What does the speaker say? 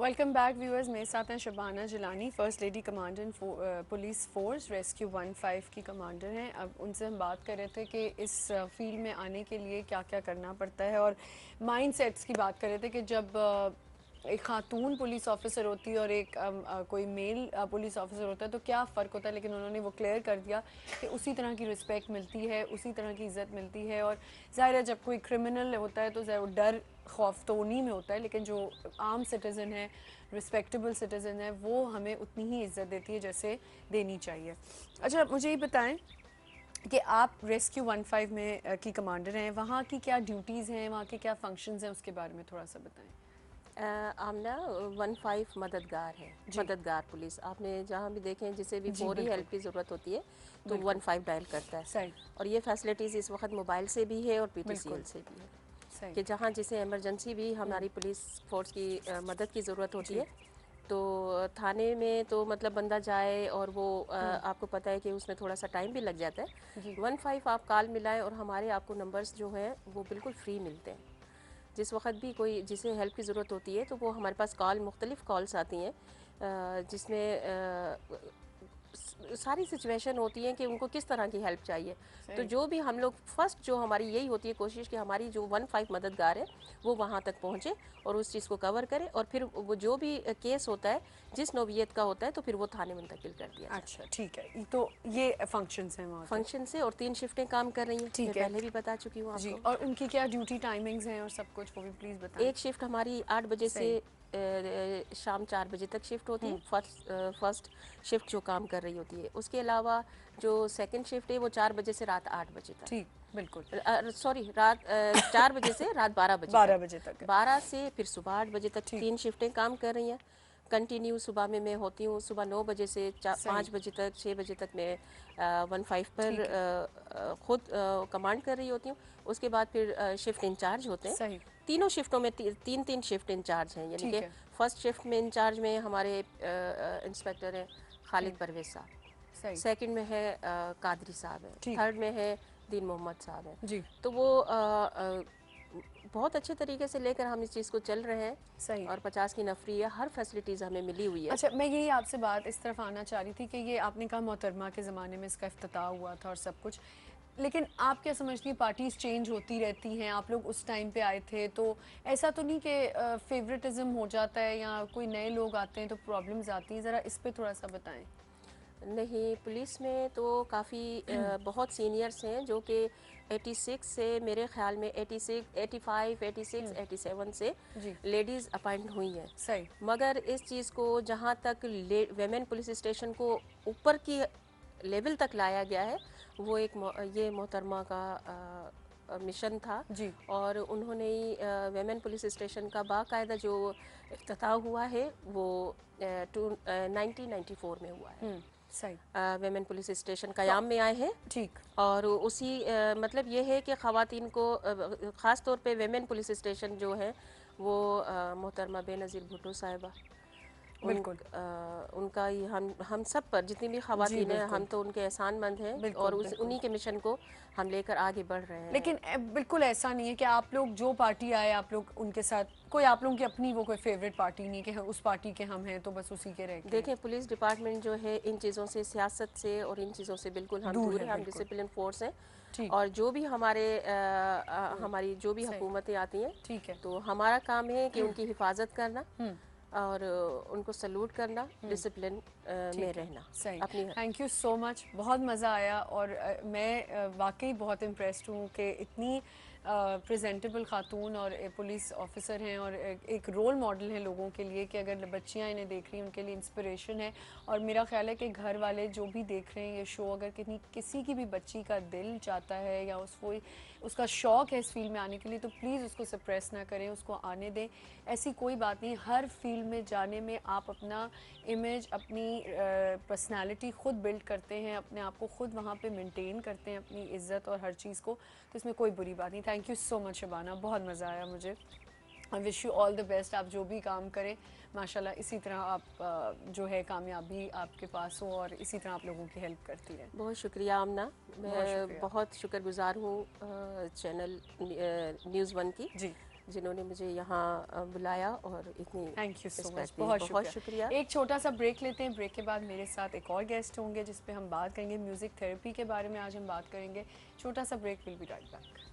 Welcome back viewers. मेरे साथ हैं Shabana Jilani, first lady commander police force rescue 15 की कमांडर हैं। अब उनसे हम बात कर रहे थे कि इस फील्ड में आने के लिए क्या क्या करना पड़ता है और माइंडसेट्स की बात कर रहे थे कि जब एक खातून पुलिस ऑफिसर होती है और एक कोई मेल पुलिस ऑफिसर होता है तो क्या फ़र्क होता है, लेकिन उन्होंने वो क्लियर कर दिया कि उसी तरह की रिस्पेक्ट मिलती है, उसी तरह की इज़्ज़त मिलती है। और ज़ाहिर है जब कोई क्रिमिनल होता है तो डर खौफ तो उन्हीं में होता है, लेकिन जो आम सिटीज़न है, रिस्पेक्टेबल सिटीज़न है, वो हमें उतनी ही इज़्ज़त देती है जैसे देनी चाहिए। अच्छा, मुझे ये बताएं कि आप रेस्क्यू 15 में की कमांडर हैं, वहाँ की क्या ड्यूटीज़ हैं, वहाँ के क्या फंक्शंस हैं, उसके बारे में थोड़ा सा बताएं। आमना 15 मददगार है, जी मददगार पुलिस। आपने जहाँ भी देखें जिसे भी जी फौरी बिल्कुल हेल्प की ज़रूरत होती है तो बिल्कुल 15 डायल करता है। सही और ये फैसिलिटीज़ इस वक्त मोबाइल से भी है और बिल्कुल पीटीसीएल से भी है सही कि जहाँ जिसे इमरजेंसी भी हमारी पुलिस फोर्स की मदद की ज़रूरत होती जी है तो थाने में तो मतलब बंदा जाए और वो आपको पता है कि उसमें थोड़ा सा टाइम भी लग जाता है। जी 15 आप कॉल मिलाएं और हमारे आपको नंबर्स जो हैं वो बिल्कुल फ्री मिलते हैं। जिस वक्त भी कोई जिसे हेल्प की ज़रूरत होती है तो वो हमारे पास मुख्तलिफ़ कॉल्स आती हैं जिसमें सारी सिचुएशन होती हैं कि उनको किस तरह की हेल्प चाहिए। तो सही जो भी हम लोग फर्स्ट जो हमारी यही होती है कोशिश कि हमारी जो 15 मददगार है वो वहाँ तक पहुँचे और उस चीज़ को कवर करे और फिर वो जो भी केस होता है जिस नौबियत का होता है तो फिर वो थाने मुंतकिल कर दिया जाता अच्छा है। ठीक है, तो ये फंक्शंस हैं वहाँ के। फंक्शन से और 3 शिफ्टें काम कर रही हैं, मैं ठीक है पहले भी बता चुकी हूँ जी, आपको। और उनकी क्या ड्यूटी टाइमिंग्स हैं और सब कुछ वो भी प्लीज़ बताएं। एक शिफ्ट हमारी 8 बजे से सही शाम 4 बजे तक शिफ्ट होती है, फर्स्ट शिफ्ट जो काम कर रही होती है। उसके अलावा जो सेकंड शिफ्ट है वो 4 बजे से रात 8 बजे ठीक बिल्कुल तक, सॉरी रात 4 बजे से रात 12 बजे 12 तक, बजे तक है। 12 से फिर सुबह 8 बजे तक ठीक 3 शिफ्टें काम कर रही हैं कंटिन्यू। सुबह में मैं होती हूँ सुबह 9 बजे से सही 5 बजे तक, 6 बजे तक मैं 15 पर ठीक है खुद कमांड कर रही होती हूँ। उसके बाद फिर शिफ्ट इंचार्ज होते हैं। सही तीनों शिफ्टों में तीन तीन शिफ्ट इंचार्ज हैं, यानी ठीक कि है फर्स्ट शिफ्ट में इंचार्ज में हमारे इंस्पेक्टर हैं खालिद परवेज साहब, सही सेकंड में है कादरी साहब हैं, ठीक थर्ड में है दीन मोहम्मद साहब हैं। जी तो वो बहुत अच्छे तरीके से लेकर हम इस चीज़ को चल रहे हैं सही। और 50 की नफरी है, हर फैसिलिटीज़ हमें मिली हुई है। अच्छा, मैं यही आपसे बात इस तरफ आना चाह रही थी कि ये आपने कहा मोहतरमा के ज़माने में इसका इफ्तिताह हुआ था और सब कुछ, लेकिन आप क्या समझती हैं पार्टीज़ चेंज होती रहती हैं, आप लोग उस टाइम पे आए थे तो ऐसा तो नहीं कि फेवरेटिज्म हो जाता है या कोई नए लोग आते हैं तो प्रॉब्लम्स आती हैं, ज़रा इस पे थोड़ा सा बताएं। नहीं, पुलिस में तो काफ़ी बहुत सीनियर्स हैं जो कि 86 से मेरे ख्याल में 86, 85, 86, 87 से जी लेडीज़ अपॉइंट हुई हैं। सही मगर इस चीज़ को जहाँ तक वेमेन पुलिस स्टेशन को ऊपर की लेवल तक लाया गया है वो ये मोहतरमा का मिशन था। जी और उन्होंने ही वेमेन पुलिस स्टेशन का बाकायदा जो इफ्तिताह हुआ है वो 1994 में हुआ है। सही वेमेन पुलिस स्टेशन तो क़याम में आए हैं ठीक और उसी मतलब ये है कि ख़वातीन को ख़ास तौर पे वेमेन पुलिस स्टेशन जो है वो मोहतरमा बेनज़ीर भुट्टो साहिबा बिल्कुल उनका ही हम सब पर जितनी भी जी ख़वातीन हैं हम बिल्कुल तो उनके एहसानमंद हैं और बिल्कुल बिल्कुल। उन्हीं के मिशन को हम लेकर आगे बढ़ रहे हैं। लेकिन बिल्कुल ऐसा नहीं है कि आप लोग जो पार्टी आए आप लोग उनके साथ कोई आप लोगों की अपनी वो कोई फेवरेट पार्टी नहीं कि उस पार्टी के हम हैं तो बस उसी के रह के हैं। देखें, पुलिस डिपार्टमेंट जो है इन चीज़ों से, सियासत से और इन चीज़ों से बिल्कुल हम दूर दूर है हैं। हम बिल्कुल डिसिप्लिन फोर्स हैं ठीक और जो भी हमारी जो भी सही हुकूमतें आती हैं ठीक है तो हमारा काम है कि उनकी हिफाजत करना और उनको सल्यूट करना, डिसिप्लिन में ठीक है रहना सही। अपनी। थैंक यू सो मच, बहुत मज़ा आया और मैं वाकई बहुत इम्प्रेस्ड हूँ कि इतनी प्रेजेंटेबल खातून और पुलिस ऑफिसर हैं और एक रोल मॉडल हैं लोगों के लिए कि अगर बच्चियाँ इन्हें देख रही हैं उनके लिए इंस्पिरेशन है। और मेरा ख्याल है कि घर वाले जो भी देख रहे हैं ये शो, अगर किसी की भी बच्ची का दिल चाहता है या उसका शौक़ है इस फील्ड में आने के लिए तो प्लीज़ उसको सप्रेस ना करें, उसको आने दें। ऐसी कोई बात नहीं, हर फील्ड में जाने में आप अपना इमेज, अपनी पर्सनालिटी खुद बिल्ड करते हैं, अपने आप को खुद वहाँ पे मेंटेन करते हैं, अपनी इज़्ज़त और हर चीज़ को, तो इसमें कोई बुरी बात नहीं। Thank you so much Shabana, बहुत मज़ा आया मुझे। I wish you all the best, आप जो भी काम करें माशाल्लाह इसी तरह आप जो है कामयाबी आपके पास हो और इसी तरह आप लोगों की हेल्प करती रहें। बहुत शुक्रिया आमना, बहुत मैं शुक्रिया बहुत शुक्रगुजार हूँ चैनल न्यूज़ 1 की। जी जिन्होंने मुझे यहाँ बुलाया और इतनी thank you so much, respect दी। बहुत बहुत शुक्रिया। शुक्रिया। एक छोटा सा ब्रेक लेते हैं, ब्रेक के बाद मेरे साथ एक और गेस्ट होंगे जिस पे हम बात करेंगे म्यूज़िक थेरेपी के बारे में। आज हम बात करेंगे, छोटा सा break, will be right back.